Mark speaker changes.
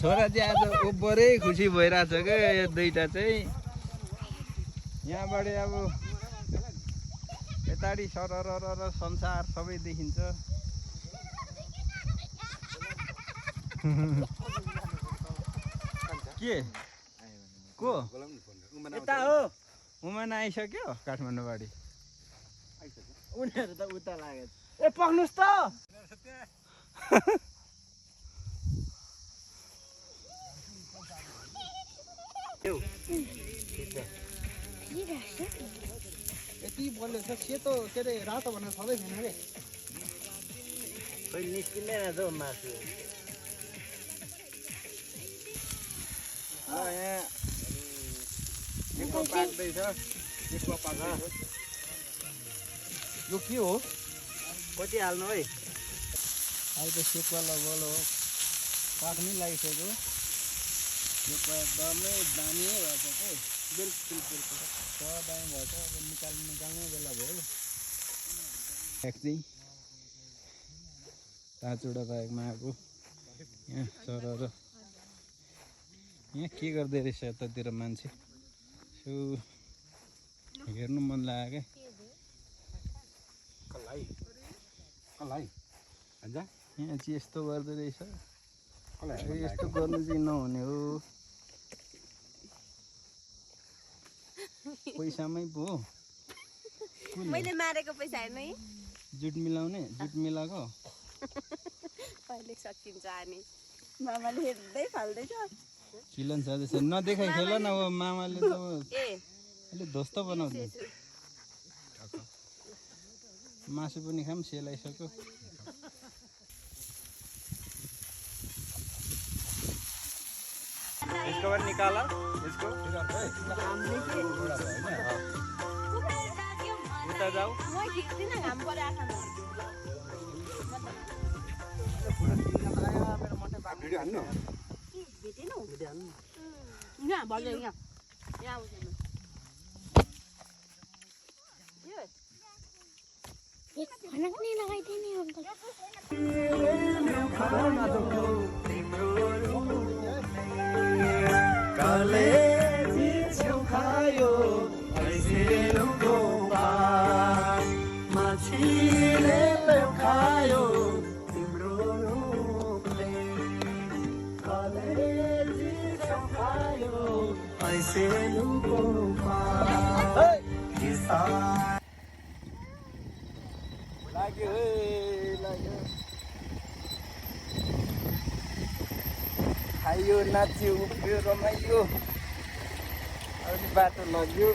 Speaker 1: छोरा चाहिँ आज ओभरै खुसी भइरहेछ क्या यो दुईटा चाहिँ यहाँबाट अब यताडि सरर र संसार सबै देखिन्छ के को
Speaker 2: यता हो
Speaker 1: उमाना आइसक्यो काठमाडौँबाट
Speaker 2: उनीहरू त उता लाग्यो ए पक्नुस् त
Speaker 3: यति बल्यो छ सेतो के अरे रातो भनेर सबै छैन रे
Speaker 2: खोइ निस्किँदैन त मासु
Speaker 1: यहाँ सेकुवा पाक्दैछ यो के हो
Speaker 2: कति हाल्नु है
Speaker 1: अहिले त सेकुवा लगभग पाक्नै लागिसक्यो सेकुवा एकदमै दामी भएछ कि बिल्कुल दामी भएछ अब निकाल्ने बेला भयो चाहिँ ताचुडा बाहेकमा आएको यहाँ सरर यहाँ के गर्दै रहेछ यतातिर मान्छे यसो हेर्नु मन लाग्यो क्या यहाँ चाहिँ यस्तो गर्दो रहेछ यस्तो गर्नु चाहिँ नहुने हो पैसामै पो हो
Speaker 4: मैले मारेको पैसा हेर्नु है
Speaker 1: जुट मिलाउने जुट मिलाएको
Speaker 4: कहिले सकिन्छ अनि मामाले हेर्दै फाल्दैछ
Speaker 1: खिलन छँदैछ नदेखाइ खेल न अब मामाले त
Speaker 4: ए
Speaker 1: अलिक ध्वस्त बनाउँदै मासु पनि खाम सेलाइसक्यो इसको पनि निकाल इसको उता जाऊ
Speaker 4: म खिच्दिनँ घाम परिरहेको भेटेनौ यहाँ भन्छ यहाँ यहाँ आउँछ
Speaker 5: भनक नै लगाइदिने अङ्कल
Speaker 2: काले जिउ खायो ऐसेलुको पात माछीले खायो तिम्रो रूपले काले जिउ खायो ऐसेलुको पात
Speaker 1: लाग्यो लाग्यो खायो नाच्यो उफ्रियो रमाइयो अलिक बाटो लग्यो